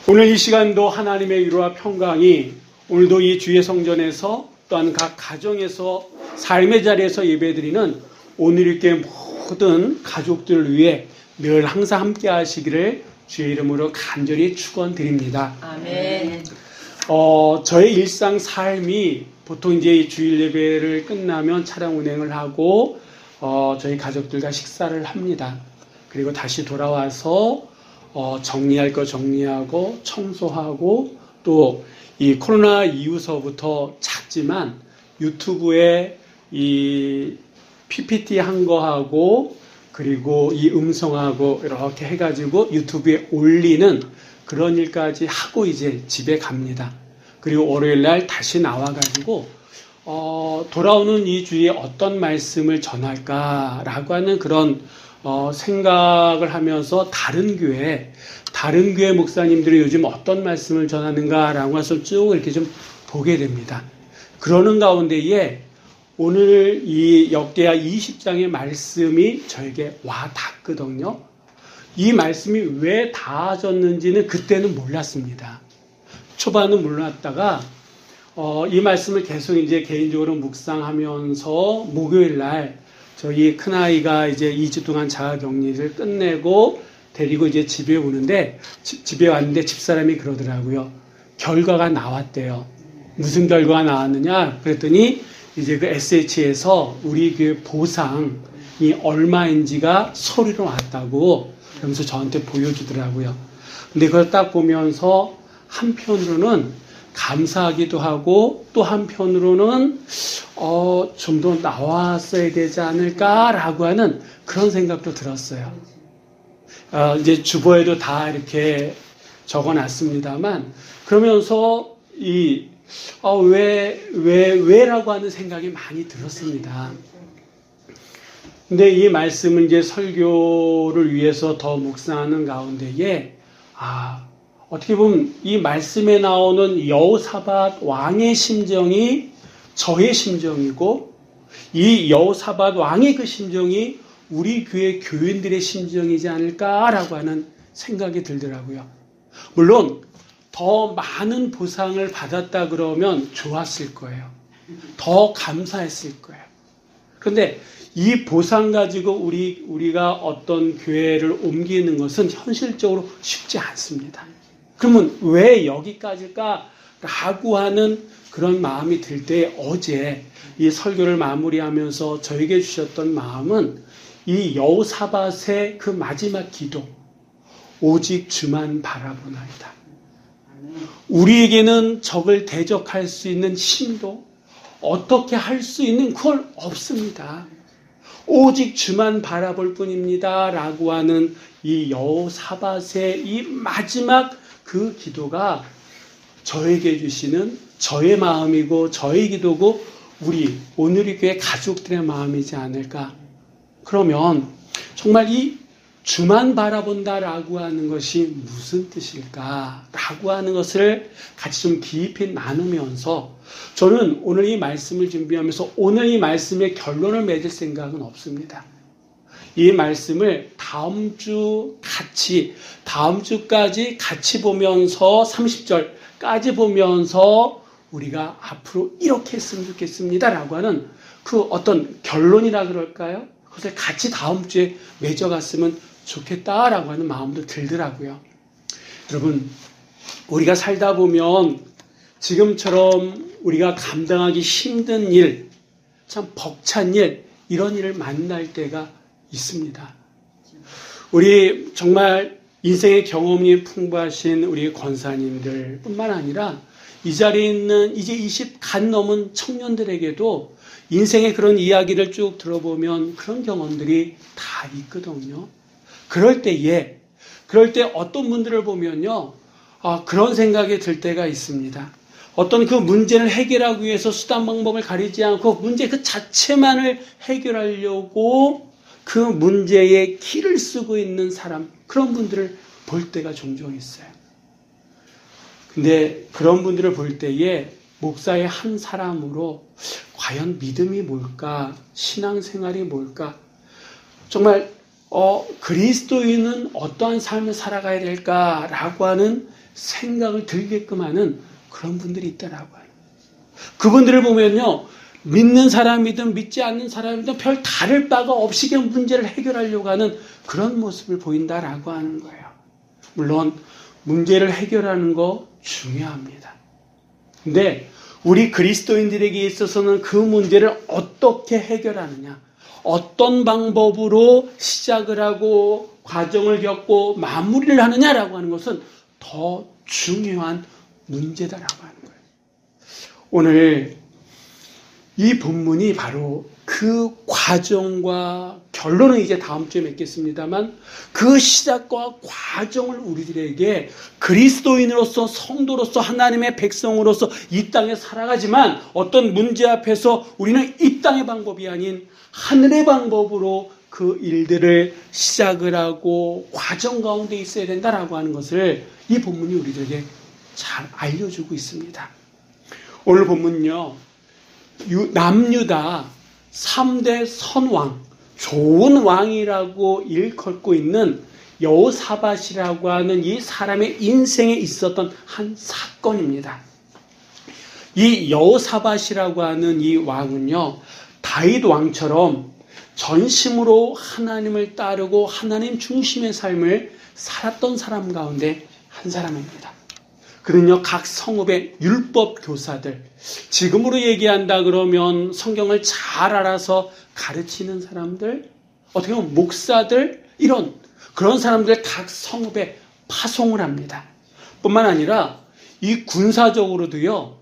오늘 이 시간도 하나님의 위로와 평강이 오늘도 이 주의 성전에서 또한 각 가정에서 삶의 자리에서 예배드리는 오늘 이렇게 모든 가족들을 위해 늘 항상 함께 하시기를 주의 이름으로 간절히 축원드립니다. 아멘. 저의 일상 삶이 보통 이제 주일 예배를 끝나면 차량 운행을 하고 저희 가족들과 식사를 합니다. 그리고 다시 돌아와서 정리할 거 정리하고 청소하고 또 이 코로나 이후서부터 작지만 유튜브에 이 PPT 한 거 하고 그리고 이 음성하고 이렇게 해가지고 유튜브에 올리는 그런 일까지 하고 이제 집에 갑니다. 그리고 월요일날 다시 나와가지고 돌아오는 이 주에 어떤 말씀을 전할까라고 하는 그런 생각을 하면서 다른 교회 목사님들이 요즘 어떤 말씀을 전하는가라고 해서 쭉 이렇게 좀 보게 됩니다. 그러는 가운데에 오늘 이 역대하 20장의 말씀이 저에게 와 닿거든요. 이 말씀이 왜 닿아졌는지는 그때는 몰랐습니다. 초반은 몰랐다가 이 말씀을 계속 이제 개인적으로 묵상하면서 목요일 날 저희 큰아이가 이제 2주 동안 자가격리를 끝내고 데리고 이제 집에 오는데 집에 왔는데 집사람이 그러더라고요. 결과가 나왔대요. 무슨 결과가 나왔느냐 그랬더니 이제 그 SH에서 우리 그 보상이 얼마인지가 서류로 왔다고 그러면서 저한테 보여주더라고요. 근데 그걸 딱 보면서 한편으로는 감사하기도 하고 또 한편으로는 좀 더 나왔어야 되지 않을까라고 하는 그런 생각도 들었어요. 이제 주보에도 다 이렇게 적어놨습니다만 그러면서 왜라고 하는 생각이 많이 들었습니다. 근데 이 말씀은 이제 설교를 위해서 더 묵상하는 가운데에 어떻게 보면 이 말씀에 나오는 여호사밧 왕의 심정이 저의 심정이고 이 여호사밧 왕의 그 심정이 우리 교회 교인들의 심정이지 않을까라고 하는 생각이 들더라고요. 물론 더 많은 보상을 받았다 그러면 좋았을 거예요. 더 감사했을 거예요. 그런데 이 보상 가지고 우리가 어떤 교회를 옮기는 것은 현실적으로 쉽지 않습니다. 그러면 왜 여기까지일까라고 하는 그런 마음이 들 때 어제 이 설교를 마무리하면서 저에게 주셨던 마음은 이 여호사밧의 그 마지막 기도 오직 주만 바라보나이다. 우리에게는 적을 대적할 수 있는 힘도 어떻게 할 수 있는 그건 없습니다. 오직 주만 바라볼 뿐입니다. 라고 하는 이 여호사밧의 이 마지막 그 기도가 저에게 주시는 저의 마음이고 저의 기도고 우리 오늘의 교회 가족들의 마음이지 않을까. 그러면 정말 이 주만 바라본다라고 하는 것이 무슨 뜻일까라고 하는 것을 같이 좀 깊이 나누면서 저는 오늘 이 말씀을 준비하면서 오늘 이 말씀의 결론을 맺을 생각은 없습니다. 이 말씀을 다음 주까지 같이 보면서 30절까지 보면서 우리가 앞으로 이렇게 했으면 좋겠습니다라고 하는 그 어떤 결론이라 그럴까요? 그것을 같이 다음 주에 맺어갔으면 좋겠다라고 하는 마음도 들더라고요. 여러분, 우리가 살다 보면 지금처럼 우리가 감당하기 힘든 일, 참 벅찬 일, 이런 일을 만날 때가 있습니다. 우리 정말 인생의 경험이 풍부하신 우리 권사님들 뿐만 아니라 이 자리에 있는 이제 20 간 넘은 청년들에게도 인생의 그런 이야기를 쭉 들어보면 그런 경험들이 다 있거든요. 그럴 때 어떤 분들을 보면요, 그런 생각이 들 때가 있습니다. 어떤 그 문제를 해결하기 위해서 수단 방법을 가리지 않고 문제 그 자체만을 해결하려고 그 문제에 키를 쓰고 있는 사람, 그런 분들을 볼 때가 종종 있어요. 근데 그런 분들을 볼 때에 목사의 한 사람으로 과연 믿음이 뭘까? 신앙생활이 뭘까? 정말 그리스도인은 어떠한 삶을 살아가야 될까라고 하는 생각을 들게끔 하는 그런 분들이 있더라고요. 그분들을 보면요, 믿는 사람이든 믿지 않는 사람이든 별 다를 바가 없이 그냥 문제를 해결하려고 하는 그런 모습을 보인다라고 하는 거예요. 물론 문제를 해결하는 거 중요합니다. 근데 우리 그리스도인들에게 있어서는 그 문제를 어떻게 해결하느냐, 어떤 방법으로 시작을 하고 과정을 겪고 마무리를 하느냐라고 하는 것은 더 중요한 문제다라고 하는 거예요. 오늘 이 본문이 바로 그 과정과 결론은 이제 다음 주에 맺겠습니다만 그 시작과 과정을 우리들에게 그리스도인으로서 성도로서 하나님의 백성으로서 이 땅에 살아가지만 어떤 문제 앞에서 우리는 이 땅의 방법이 아닌 하늘의 방법으로 그 일들을 시작을 하고 과정 가운데 있어야 된다라고 하는 것을 이 본문이 우리들에게 잘 알려주고 있습니다. 오늘 본문은요, 남유다 3대 선왕, 좋은 왕이라고 일컫고 있는 여호사밧이라고 하는 이 사람의 인생에 있었던 한 사건입니다. 이 여호사밧이라고 하는 이 왕은요, 다윗 왕처럼 전심으로 하나님을 따르고 하나님 중심의 삶을 살았던 사람 가운데 한 사람입니다. 그는요, 각 성읍의 율법 교사들, 지금으로 얘기한다 그러면 성경을 잘 알아서 가르치는 사람들, 어떻게 보면 목사들, 그런 사람들 각 성읍에 파송을 합니다. 뿐만 아니라 이 군사적으로도요,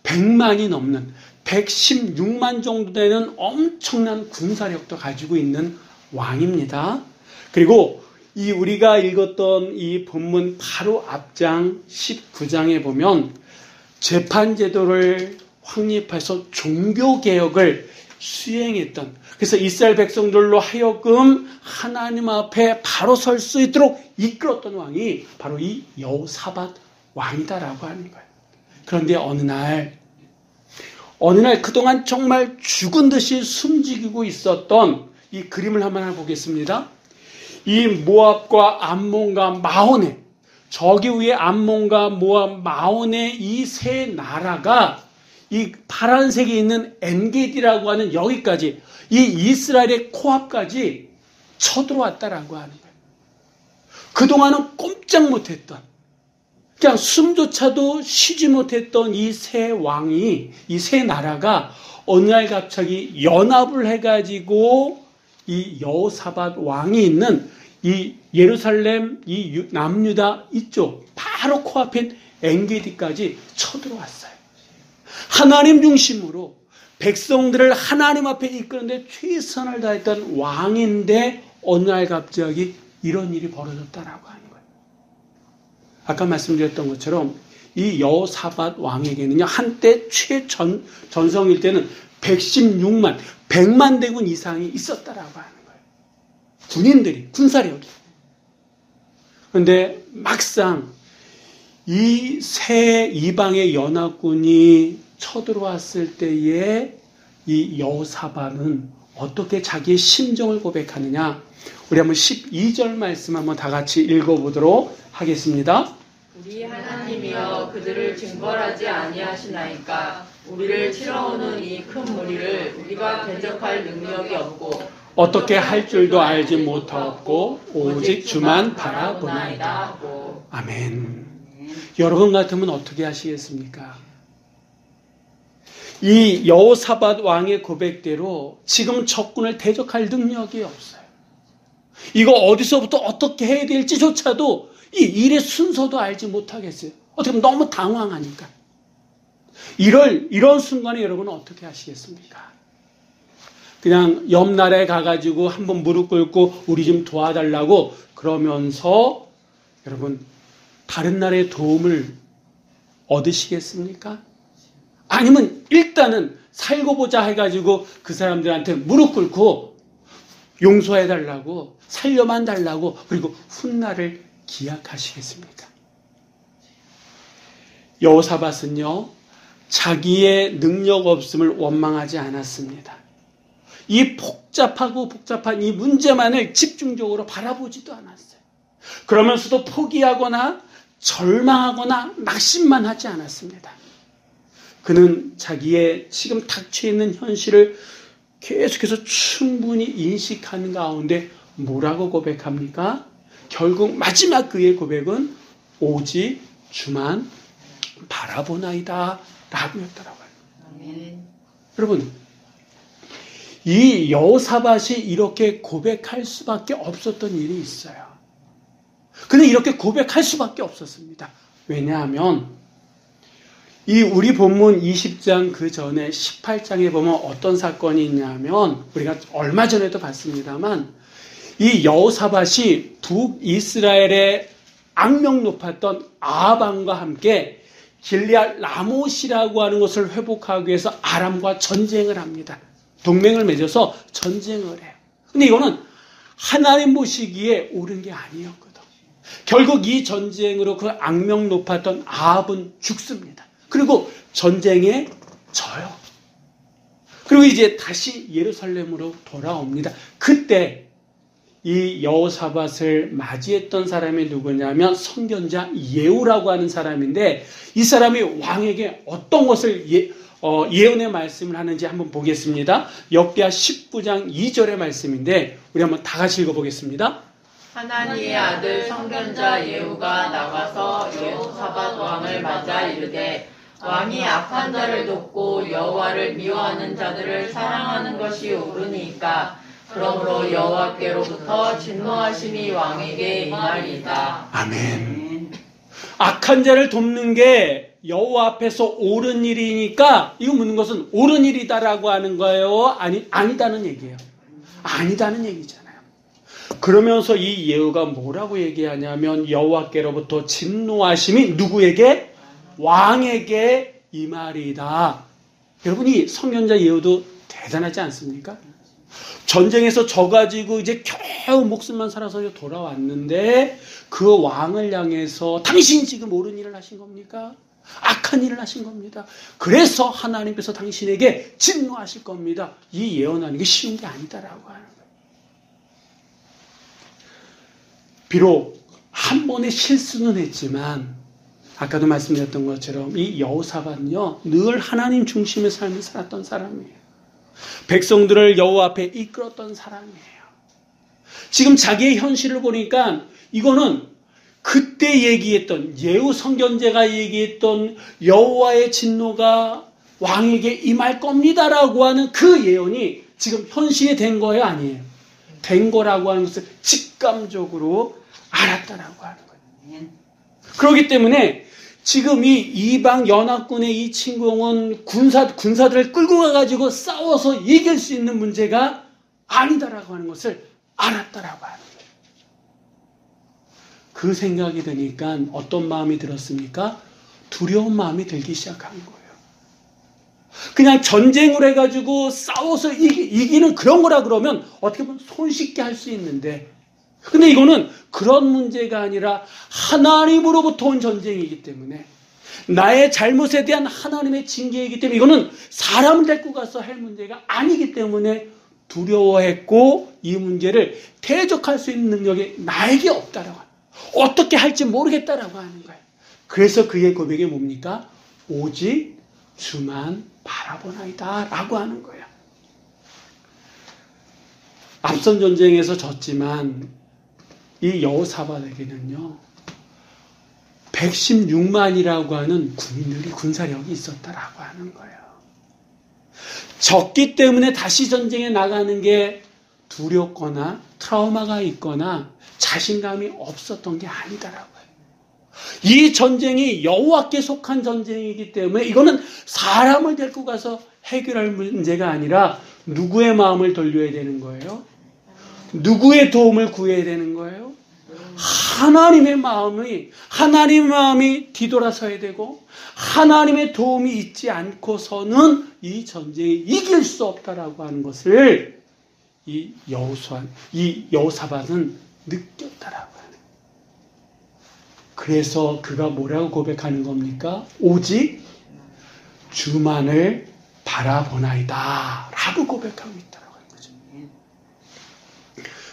100만이 넘는 116만 정도 되는 엄청난 군사력도 가지고 있는 왕입니다. 그리고 이 우리가 읽었던 이 본문 바로 앞장 19장에 보면 재판제도를 확립해서 종교개혁을 수행했던, 그래서 이스라엘 백성들로 하여금 하나님 앞에 바로 설 수 있도록 이끌었던 왕이 바로 이 여호사밧 왕이다라고 하는 거예요. 그런데 어느 날 그동안 정말 죽은 듯이 숨지고 있었던 이 그림을 한번 보겠습니다. 이 모압과 암몬과 마온의, 저기 위에 암몬과 모압, 마온의 이 세 나라가 이 파란색이 있는 엔게디라고 하는 여기까지, 이 이스라엘의 코앞까지 쳐들어왔다라고 하는 거예요. 그동안은 꼼짝 못했던, 그냥 숨조차도 쉬지 못했던 이 세 왕이, 이 세 나라가 어느 날 갑자기 연합을 해가지고 이 여호사밧 왕이 있는 이 예루살렘, 이 남유다 이쪽 바로 코앞인 엔게디까지 쳐들어왔어요. 하나님 중심으로 백성들을 하나님 앞에 이끄는데 최선을 다했던 왕인데 어느 날 갑자기 이런 일이 벌어졌다라고 하는 거예요. 아까 말씀드렸던 것처럼 이 여호사밧 왕에게는요, 한때 최전성일 때는 116만, 100만 대군 이상이 있었다라고 하는 거예요. 군인들이, 군사력이. 그런데 막상 이 새 이방의 연합군이 쳐들어왔을 때에 이 여호사밧은 어떻게 자기의 심정을 고백하느냐. 우리 한번 12절 말씀 한번 다 같이 읽어보도록 하겠습니다. 우리 하나님이여 그들을 징벌하지 아니하시나이까. 우리를 치러오는 이 큰 무리를 우리가 대적할 능력이 없고 어떻게 할 줄도 알지 못하고 오직 주만 바라보나이다. 아멘. 여러분 같으면 어떻게 하시겠습니까? 이 여호사밧 왕의 고백대로 지금 적군을 대적할 능력이 없어요. 이거 어디서부터 어떻게 해야 될지조차도 이 일의 순서도 알지 못하겠어요. 어떻게 보면 너무 당황하니까. 이런 순간에 여러분은 어떻게 하시겠습니까? 그냥 옆 나라에 가가지고 한번 무릎 꿇고 우리 좀 도와달라고 그러면서 여러분 다른 나라의 도움을 얻으시겠습니까? 아니면 일단은 살고 보자 해가지고 그 사람들한테 무릎 꿇고 용서해달라고, 살려만 달라고, 그리고 훗날을 기약하시겠습니까? 여호사밧은요, 자기의 능력 없음을 원망하지 않았습니다. 이 복잡한 이 문제만을 집중적으로 바라보지도 않았어요. 그러면서도 포기하거나 절망하거나 낙심만 하지 않았습니다. 그는 자기의 지금 닥쳐 있는 현실을 계속해서 충분히 인식하는 가운데 뭐라고 고백합니까? 결국 마지막 그의 고백은 오직 주만 바라보나이다 라고 했더라고요. 아멘. 여러분, 이 여호사밧이 이렇게 고백할 수밖에 없었던 일이 있어요. 그는 이렇게 고백할 수밖에 없었습니다. 왜냐하면 이 우리 본문 20장 그 전에 18장에 보면 어떤 사건이 있냐면 우리가 얼마 전에도 봤습니다만 이 여호사밧이 북이스라엘의 악명 높았던 아합왕과 함께 길리앗 라못이라고 하는 것을 회복하기 위해서 아람과 전쟁을 합니다. 동맹을 맺어서 전쟁을 해요. 근데 이거는 하나님 보시기에 옳은 게 아니었거든. 결국 이 전쟁으로 그 악명 높았던 아합은 죽습니다. 그리고 전쟁에 져요. 그리고 이제 다시 예루살렘으로 돌아옵니다. 그때 이 여호사밧을 맞이했던 사람이 누구냐면 선견자 예후라고 하는 사람인데 이 사람이 왕에게 어떤 것을 예언의 말씀을 하는지 한번 보겠습니다. 역대하 19장 2절의 말씀인데 우리 한번 다 같이 읽어보겠습니다. 하나니의 아들 선견자 예후가 나가서 여호사밧 왕을 맞아 이르되 왕이 악한 자를 돕고 여호와를 미워하는 자들을 사랑하는 것이 옳으니까 그러므로 여호와께로부터 진노하심이 왕에게 임하리이다. 아멘. 악한 자를 돕는 게 여호와 앞에서 옳은 일이니까 이거 묻는 것은 옳은 일이다라고 하는 거예요? 아니다는 얘기예요. 아니다는 얘기잖아요. 그러면서 이 예후가 뭐라고 얘기하냐면 여호와께로부터 진노하심이 누구에게? 왕에게 임하리이다. 여러분이 선견자 예후도 대단하지 않습니까? 전쟁에서 져가지고 이제 겨우 목숨만 살아서 돌아왔는데 그 왕을 향해서 당신이 지금 옳은 일을 하신 겁니까? 악한 일을 하신 겁니다. 그래서 하나님께서 당신에게 진노하실 겁니다. 이 예언하는 게 쉬운 게 아니다라고 하는 거예요. 비록 한 번의 실수는 했지만 아까도 말씀드렸던 것처럼 이 여호사밧은요 늘 하나님 중심의 삶을 살았던 사람이에요. 백성들을 여호와 앞에 이끌었던 사람이에요. 지금 자기의 현실을 보니까 이거는 그때 얘기했던 예후 선견자가 얘기했던 여호와의 진노가 왕에게 임할 겁니다라고 하는 그 예언이 지금 현실이 된 거예요, 아니에요? 된 거라고 하는 것을 직감적으로 알았다라고 하는 거예요. 그렇기 때문에 지금 이 이방 연합군의 이 침공은 군사들을 끌고 가가지고 싸워서 이길 수 있는 문제가 아니다라고 하는 것을 알았다라고 하는 거예요. 그 생각이 드니까 어떤 마음이 들었습니까? 두려운 마음이 들기 시작한 거예요. 그냥 전쟁을 해가지고 싸워서 이기는 그런 거라 그러면 어떻게 보면 손쉽게 할 수 있는데 근데 이거는 그런 문제가 아니라 하나님으로부터 온 전쟁이기 때문에 나의 잘못에 대한 하나님의 징계이기 때문에 이거는 사람을 데리고 가서 할 문제가 아니기 때문에 두려워했고 이 문제를 대적할 수 있는 능력이 나에게 없다라고 하는 거예요. 어떻게 할지 모르겠다라고 하는 거예요. 그래서 그의 고백이 뭡니까? 오직 주만 바라보나이다 라고 하는 거예요. 앞선 전쟁에서 졌지만 이 여호사밧에게는요 116만이라고 하는 군인들이 군사력이 있었다라고 하는 거예요. 졌기 때문에 다시 전쟁에 나가는 게 두렵거나 트라우마가 있거나 자신감이 없었던 게 아니다라고 해요. 이 전쟁이 여호와께 속한 전쟁이기 때문에 이거는 사람을 데리고 가서 해결할 문제가 아니라 누구의 마음을 돌려야 되는 거예요? 누구의 도움을 구해야 되는 거예요? 하나님의 마음이 뒤돌아서야 되고 하나님의 도움이 있지 않고서는 이 전쟁이 이길 수 없다라고 하는 것을 이 여호사밧은 느꼈다라고 하는 거예요. 그래서 그가 뭐라고 고백하는 겁니까? 오직 주만을 바라보나이다 라고 고백하고 있다라고 하는 거죠.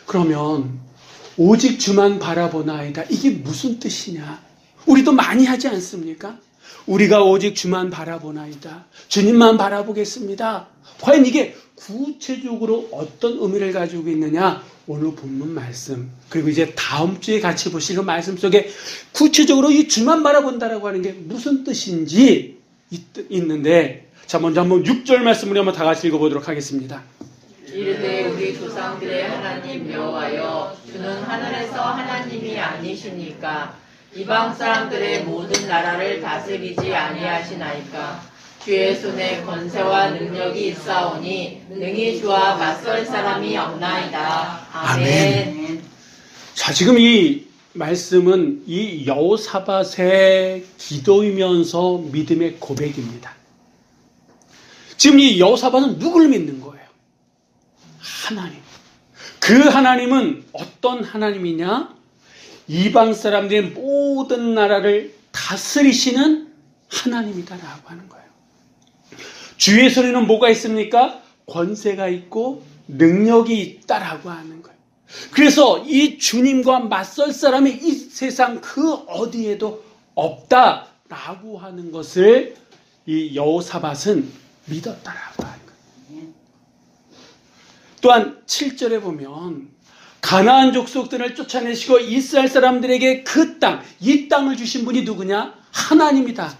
그러면 오직 주만 바라보나이다 이게 무슨 뜻이냐? 우리도 많이 하지 않습니까? 우리가 오직 주만 바라보나이다. 주님만 바라보겠습니다. 과연 이게 구체적으로 어떤 의미를 가지고 있느냐? 오늘 본문 말씀, 그리고 이제 다음 주에 같이 보실 그 말씀 속에 구체적으로 이 주만 바라본다라고 하는 게 무슨 뜻인지 있는데, 자, 먼저 한번 6절 말씀을 한번 다 같이 읽어보도록 하겠습니다. 이르되 우리 조상들의 하나님 여호와여, 주는 하늘에서 하나님이 아니시니까 이방 사람들의 모든 나라를 다스리지 아니하시나이까. 주의 손에 권세와 능력이 있사오니 능히 주와 맞설 사람이 없나이다. 아멘. 자, 지금 이 말씀은 이 여호사밧의 기도이면서 믿음의 고백입니다. 지금 이 여호사밧은 누구를 믿는 거예요? 하나님. 그 하나님은 어떤 하나님이냐? 이방 사람들의 모든 나라를 다스리시는 하나님이다라고 하는 거예요. 주의 손에는 뭐가 있습니까? 권세가 있고 능력이 있다라고 하는 거예요. 그래서 이 주님과 맞설 사람이 이 세상 그 어디에도 없다라고 하는 것을 이 여호사밧은 믿었다라고 하는 거예요. 또한 7절에 보면 가나안 족속들을 쫓아내시고 이스라엘 사람들에게 그 땅, 이 땅을 주신 분이 누구냐? 하나님이다.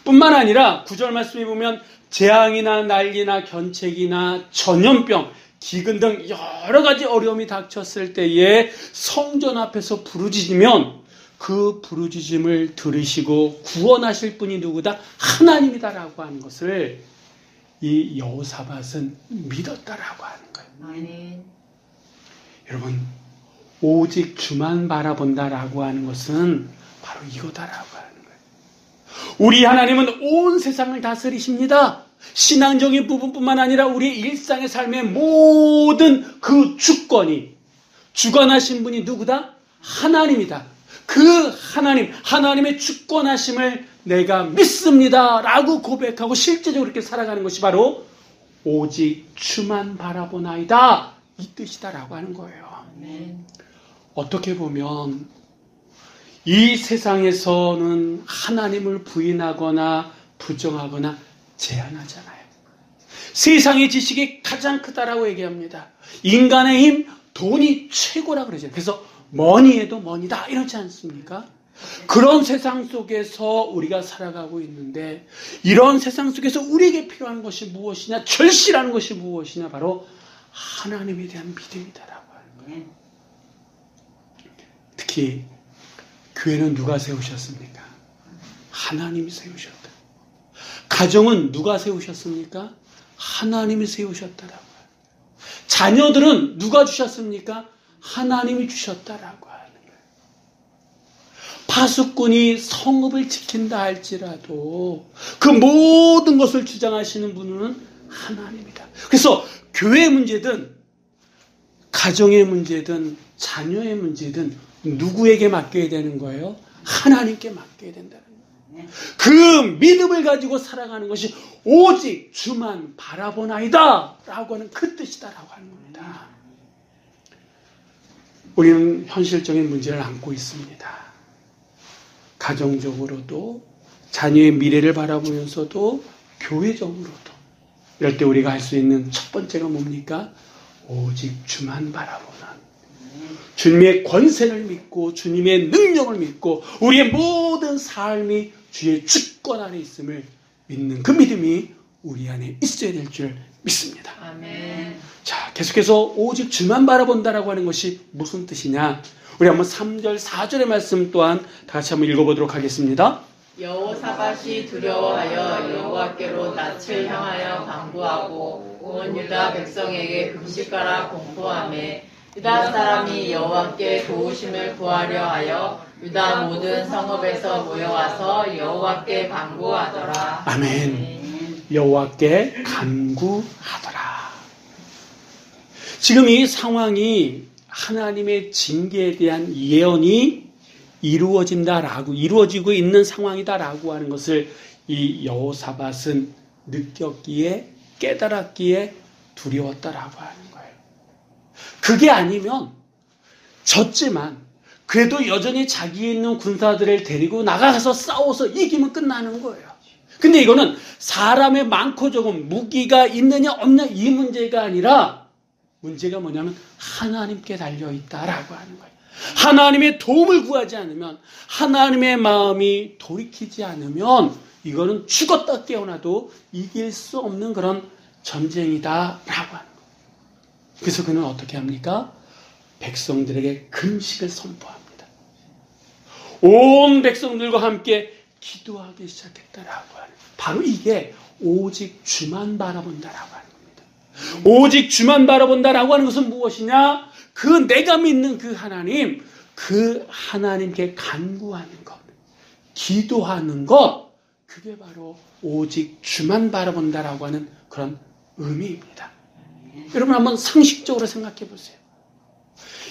뿐만 아니라 9절 말씀에 보면 재앙이나 난리나 견책이나 전염병, 기근 등 여러 가지 어려움이 닥쳤을 때에 성전 앞에서 부르짖으면 그 부르짖음을 들으시고 구원하실 분이 누구다? 하나님이다라고 하는 것을 이 여호사밧은 믿었다라고 하는 거예요. 아멘. 여러분, 오직 주만 바라본다라고 하는 것은 바로 이거다라고 하는 거예요. 우리 하나님은 온 세상을 다스리십니다. 신앙적인 부분뿐만 아니라 우리의 일상의 삶의 모든 그 주권이, 주관하신 분이 누구다? 하나님이다. 그 하나님의 주권하심을 내가 믿습니다 라고 고백하고 실제적으로 이렇게 살아가는 것이 바로 오직 주만 바라보나이다, 이 뜻이다라고 하는 거예요. 아멘. 어떻게 보면 이 세상에서는 하나님을 부인하거나 부정하거나 제한하잖아요. 세상의 지식이 가장 크다라고 얘기합니다. 인간의 힘, 돈이 최고라 그러죠. 그래서 머니에도 머니다 이러지 않습니까? 그런 세상 속에서 우리가 살아가고 있는데, 이런 세상 속에서 우리에게 필요한 것이 무엇이냐, 절실한 것이 무엇이냐, 바로 하나님에 대한 믿음이다라고 하는 거예요. 특히 교회는 누가 세우셨습니까? 하나님이 세우셨다. 가정은 누가 세우셨습니까? 하나님이 세우셨다라고. 자녀들은 누가 주셨습니까? 하나님이 주셨다라고 하는 거예요. 파수꾼이 성읍을 지킨다 할지라도 그 모든 것을 주장하시는 분은 하나님이다. 그래서 교회의 문제든 가정의 문제든 자녀의 문제든 누구에게 맡겨야 되는 거예요? 하나님께 맡겨야 된다는 거예요. 그 믿음을 가지고 살아가는 것이 오직 주만 바라보나이다 라고 하는 그 뜻이다라고 하는 겁니다. 우리는 현실적인 문제를 안고 있습니다. 가정적으로도, 자녀의 미래를 바라보면서도, 교회적으로도. 이럴 때 우리가 할 수 있는 첫 번째가 뭡니까? 오직 주만 바라보는, 주님의 권세를 믿고 주님의 능력을 믿고 우리의 모든 삶이 주의 주권 안에 있음을 믿는 그 믿음이 우리 안에 있어야 될 줄 믿습니다. 아멘. 자, 계속해서 오직 주만 바라본다라고 하는 것이 무슨 뜻이냐? 우리 한번 3절, 4절의 말씀 또한 다 같이 한번 읽어보도록 하겠습니다. 여호사밧이 두려워하여 여호와께로 낯을 향하여 간구하고 온 유다 백성에게 금식하라 공포하매, 유다 사람이 여호와께 도우심을 구하려 하여 유다 모든 성읍에서 모여와서 여호와께 간구하더라. 아멘. 여호와께 간구하더라. 지금 이 상황이 하나님의 징계에 대한 예언이 이루어지고 있는 상황이다라고 하는 것을 이 여호사밧은 느꼈기에, 깨달았기에 두려웠다라고 하는 거예요. 그게 아니면 졌지만 그래도 여전히 자기에 있는 군사들을 데리고 나가서 싸워서 이기면 끝나는 거예요. 근데 이거는 사람의 많고 적은 무기가 있느냐 없느냐 이 문제가 아니라 문제가 뭐냐면 하나님께 달려있다라고 하는 거예요. 하나님의 도움을 구하지 않으면, 하나님의 마음이 돌이키지 않으면 이거는 죽었다 깨어나도 이길 수 없는 그런 전쟁이다라고 하는 거예요. 그래서 그는 어떻게 합니까? 백성들에게 금식을 선포합니다. 온 백성들과 함께 기도하기 시작했다라고 하는, 바로 이게 오직 주만 바라본다라고 하는 겁니다. 오직 주만 바라본다라고 하는 것은 무엇이냐? 그 내가 믿는 그 하나님, 그 하나님께 간구하는 것, 기도하는 것, 그게 바로 오직 주만 바라본다라고 하는 그런 의미입니다. 여러분 한번 상식적으로 생각해 보세요.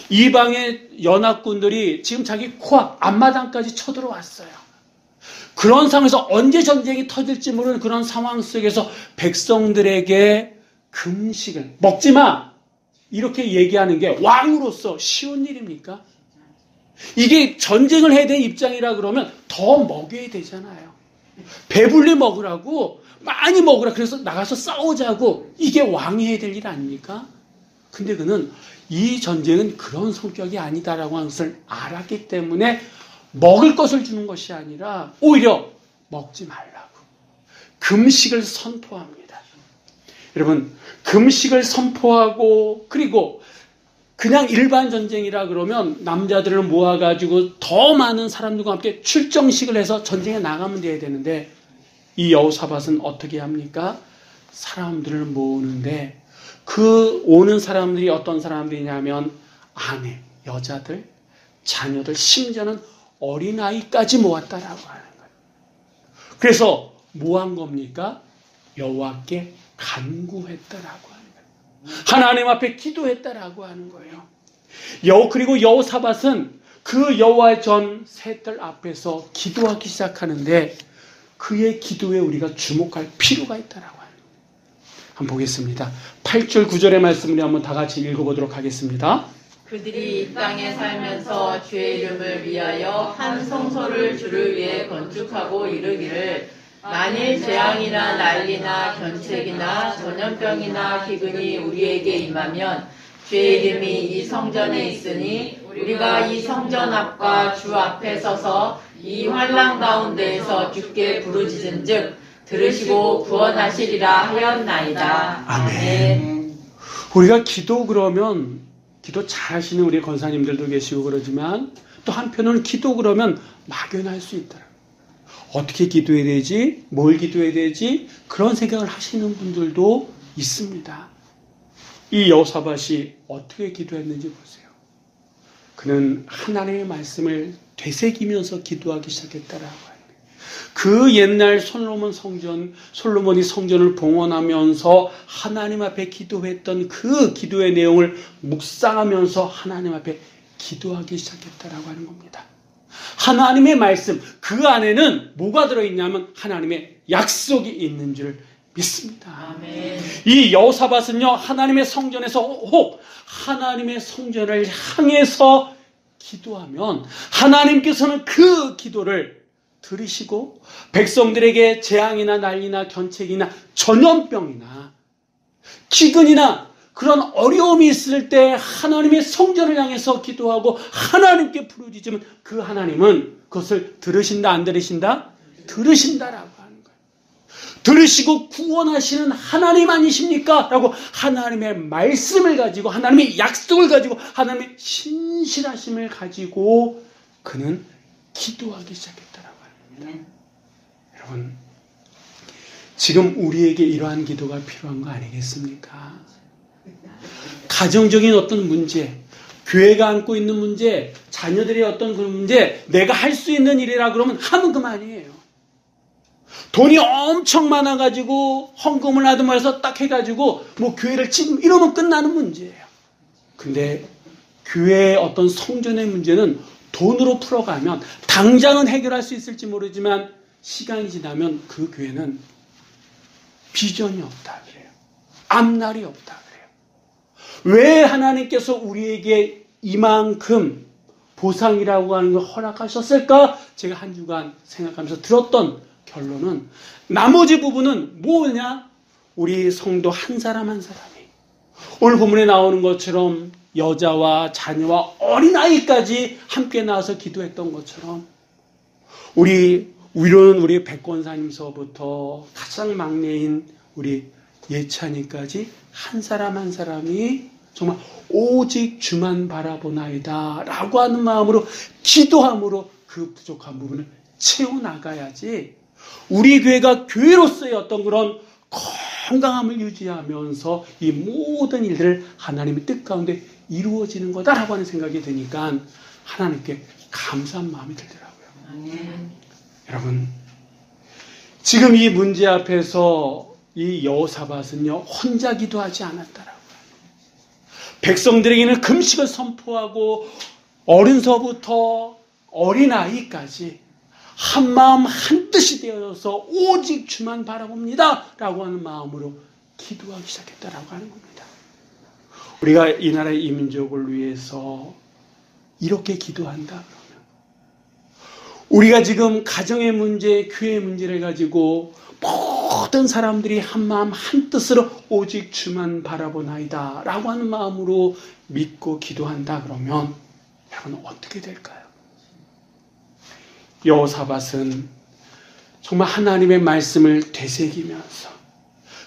이방의 연합군들이 지금 자기 코앞 앞마당까지 쳐들어왔어요. 그런 상황에서 언제 전쟁이 터질지 모르는 그런 상황 속에서 백성들에게 금식을 먹지 마 이렇게 얘기하는 게 왕으로서 쉬운 일입니까? 이게 전쟁을 해야 될 입장이라 그러면 더 먹여야 되잖아요. 배불리 먹으라고, 많이 먹으라, 그래서 나가서 싸우자고, 이게 왕이 해야 될 일 아닙니까? 근데 그는 이 전쟁은 그런 성격이 아니다라고 하는 것을 알았기 때문에 먹을 것을 주는 것이 아니라 오히려 먹지 말라고 금식을 선포합니다. 여러분, 금식을 선포하고, 그리고 그냥 일반 전쟁이라 그러면 남자들을 모아가지고 더 많은 사람들과 함께 출정식을 해서 전쟁에 나가면 돼야 되는데, 이 여호사밧은 어떻게 합니까? 사람들을 모으는데 그 오는 사람들이 어떤 사람들이냐면 아내, 여자들, 자녀들, 심지어는 어린아이까지 모았다라고 하는 거예요. 그래서 뭐 한 겁니까? 여호와께 간구했다라고 하는 거예요. 하나님 앞에 기도했다라고 하는 거예요. 그리고 여호사밧은 그 여호와의 전 셋들 앞에서 기도하기 시작하는데 그의 기도에 우리가 주목할 필요가 있다라고 하는 거예요. 한번 보겠습니다. 8절 9절의 말씀을 한번 다 같이 읽어보도록 하겠습니다. 그들이 이 땅에 살면서 주의 이름을 위하여 한 성소를 주를 위해 건축하고 이르기를 만일 재앙이나 난리나 견책이나 전염병이나 기근이 우리에게 임하면 주의 이름이 이 성전에 있으니 우리가 이 성전 앞과 주 앞에 서서 이 환난 가운데에서 주께 부르짖은즉 들으시고 구원하시리라 하였나이다. 아멘. 우리가 기도 그러면 기도 잘하시는 우리 권사님들도 계시고 그러지만 또 한편으로는 기도 그러면 막연할 수 있더라고요. 어떻게 기도해야 되지? 뭘 기도해야 되지? 그런 생각을 하시는 분들도 있습니다. 이 여호사밧이 어떻게 기도했는지 보세요. 그는 하나님의 말씀을 되새기면서 기도하기 시작했다라고 합니다. 그 옛날 솔로몬이 성전을 봉헌하면서 하나님 앞에 기도했던 그 기도의 내용을 묵상하면서 하나님 앞에 기도하기 시작했다라고 하는 겁니다. 하나님의 말씀, 그 안에는 뭐가 들어있냐면 하나님의 약속이 있는 줄 믿습니다. 아멘. 이 여호사밧은요, 하나님의 성전에서 혹 하나님의 성전을 향해서 기도하면 하나님께서는 그 기도를 들으시고 백성들에게 재앙이나 난리나 견책이나 전염병이나 기근이나 그런 어려움이 있을 때 하나님의 성전을 향해서 기도하고 하나님께 부르짖으면 그 하나님은 그것을 들으신다 안 들으신다? 들으신다라고 하는 거예요. 들으시고 구원하시는 하나님 아니십니까? 라고 하나님의 말씀을 가지고 하나님의 약속을 가지고 하나님의 신실하심을 가지고 그는 기도하기 시작했다라고 합니다. 여러분, 지금 우리에게 이러한 기도가 필요한 거 아니겠습니까? 가정적인 어떤 문제, 교회가 안고 있는 문제, 자녀들의 어떤 그런 문제, 내가 할 수 있는 일이라 그러면 하면 그만이에요. 돈이 엄청 많아가지고 헌금을 하든 말해서 딱 해가지고 뭐 교회를 지금 이러면 끝나는 문제예요. 근데 교회의 어떤 성전의 문제는 돈으로 풀어가면 당장은 해결할 수 있을지 모르지만 시간이 지나면 그 교회는 비전이 없다 그래요. 앞날이 없다 그래요. 왜 하나님께서 우리에게 이만큼 보상이라고 하는 걸 허락하셨을까? 제가 한 주간 생각하면서 들었던 결론은 나머지 부분은 뭐냐? 우리 성도 한 사람 한 사람이 오늘 본문에 나오는 것처럼 여자와 자녀와 어린아이까지 함께 나와서 기도했던 것처럼 우리 백권사님서부터 가장 막내인 우리 예찬이까지 한 사람 한 사람이 정말 오직 주만 바라보나이다 라고 하는 마음으로 기도함으로 그 부족한 부분을 채워나가야지 우리 교회가 교회로서의 어떤 그런 건강함을 유지하면서 이 모든 일들을 하나님의 뜻 가운데 이루어지는 거다라고 하는 생각이 드니까 하나님께 감사한 마음이 들더라고요. 여러분, 지금 이 문제 앞에서 이 여호사밧은요 혼자 기도하지 않았다라고요. 백성들에게는 금식을 선포하고 어른서부터 어린아이까지 한마음 한뜻이 되어서 오직 주만 바라봅니다 라고 하는 마음으로 기도하기 시작했다라고 하는 겁니다. 우리가 이 나라의 이 민족을 위해서 이렇게 기도한다 그러면 우리가 지금 가정의 문제, 교회의 문제를 가지고 모든 사람들이 한마음 한뜻으로 오직 주만 바라보나이다 라고 하는 마음으로 믿고 기도한다 그러면 여러분 어떻게 될까요? 여호사밧은 정말 하나님의 말씀을 되새기면서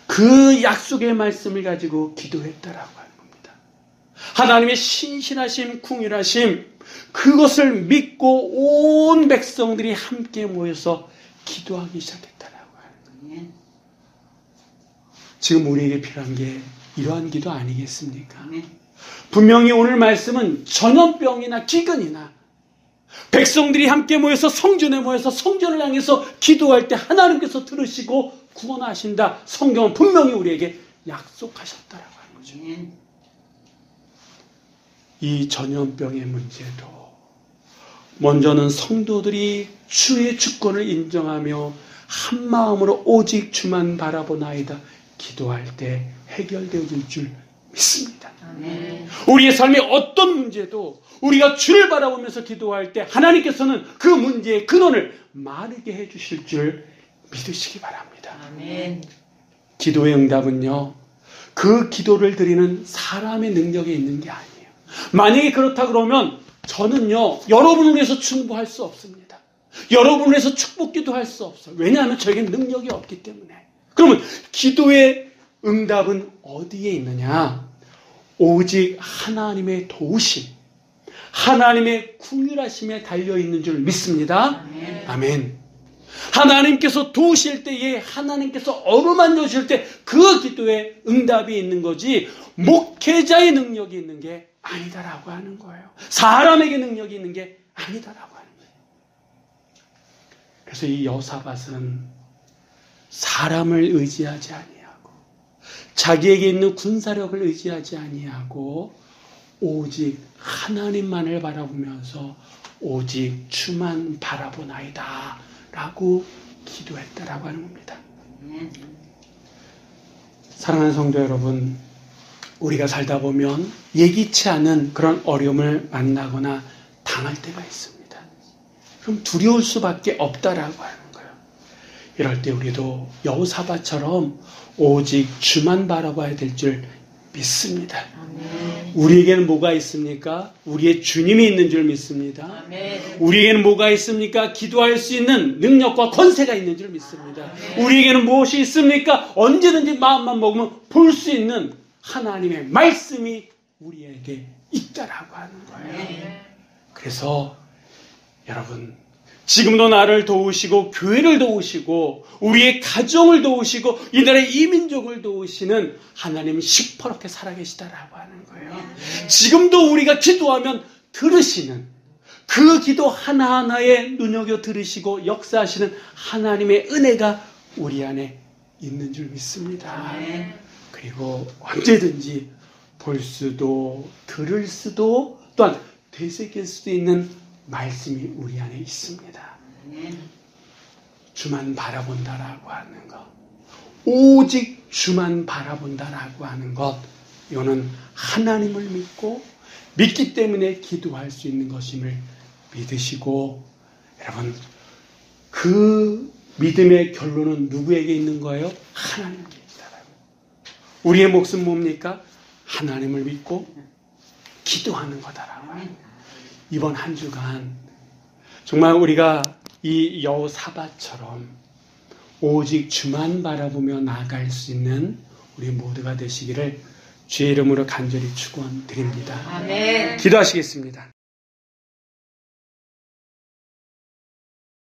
그 약속의 말씀을 가지고 기도했다라고 하는 겁니다. 하나님의 신실하심, 궁휼하심 그것을 믿고 온 백성들이 함께 모여서 기도하기 시작했다라고 하는 거예요. 지금 우리에게 필요한 게 이러한 기도 아니겠습니까? 분명히 오늘 말씀은 전염병이나 기근이나 백성들이 함께 모여서 성전에 모여서 성전을 향해서 기도할 때 하나님께서 들으시고 구원하신다. 성경은 분명히 우리에게 약속하셨다라고 하는 거죠. 이 전염병의 문제도 먼저는 성도들이 주의 주권을 인정하며 한 마음으로 오직 주만 바라보나이다 기도할 때 해결되어질 줄 믿습니다. 우리의 삶의 어떤 문제도 우리가 주를 바라보면서 기도할 때 하나님께서는 그 문제의 근원을 마르게 해주실 줄 믿으시기 바랍니다. 아멘. 기도의 응답은요 그 기도를 드리는 사람의 능력에 있는 게 아니에요. 만약에 그렇다 그러면 저는요 여러분을 위해서 충고할 수 없습니다. 여러분을 위해서 축복기도 할 수 없어요. 왜냐하면 저에게는 능력이 없기 때문에. 그러면 기도의 응답은 어디에 있느냐? 오직 하나님의 도우심, 하나님의 궁휼하심에 달려있는 줄 믿습니다. 아멘. 아멘. 하나님께서 도우실 때에 하나님께서 어루만져 주실 때 그 기도에 응답이 있는 거지 목회자의 능력이 있는 게 아니다라고 하는 거예요. 사람에게 능력이 있는 게 아니다라고 하는 거예요. 그래서 이 여호사밧은 사람을 의지하지 아니하고 자기에게 있는 군사력을 의지하지 아니하고 오직 하나님만을 바라보면서 오직 주만 바라보나이다 라고 기도했다라고 하는 겁니다. 사랑하는 성도 여러분, 우리가 살다 보면 예기치 않은 그런 어려움을 만나거나 당할 때가 있습니다. 그럼 두려울 수밖에 없다라고 하는 거예요. 이럴 때 우리도 여호사밧처럼 오직 주만 바라봐야 될 줄 믿습니다. 아멘. 우리에게는 뭐가 있습니까? 우리의 주님이 있는 줄 믿습니다. 아멘. 우리에게는 뭐가 있습니까? 기도할 수 있는 능력과 권세가 있는 줄 믿습니다. 아멘. 우리에게는 무엇이 있습니까? 언제든지 마음만 먹으면 볼 수 있는 하나님의 말씀이 우리에게 있다라고 하는 거예요. 아멘. 그래서 여러분 지금도 나를 도우시고 교회를 도우시고 우리의 가정을 도우시고 이 나라의 이민족을 도우시는 하나님이 시퍼렇게 살아계시다라고 하는 거예요. 지금도 우리가 기도하면 들으시는 그 기도 하나하나에 눈여겨 들으시고 역사하시는 하나님의 은혜가 우리 안에 있는 줄 믿습니다. 아멘. 그리고 언제든지 볼 수도 들을 수도 또한 되새길 수도 있는 말씀이 우리 안에 있습니다. 주만 바라본다라고 하는 것, 오직 주만 바라본다라고 하는 것, 이거는 하나님을 믿고 믿기 때문에 기도할 수 있는 것임을 믿으시고, 여러분, 그 믿음의 결론은 누구에게 있는 거예요? 하나님께 있다라고. 우리의 몫은 뭡니까? 하나님을 믿고 기도하는 거다라고. 이번 한 주간 정말 우리가 이 여호사밧처럼 오직 주만 바라보며 나아갈 수 있는 우리 모두가 되시기를 주의 이름으로 간절히 축원드립니다. 아멘. 기도하시겠습니다.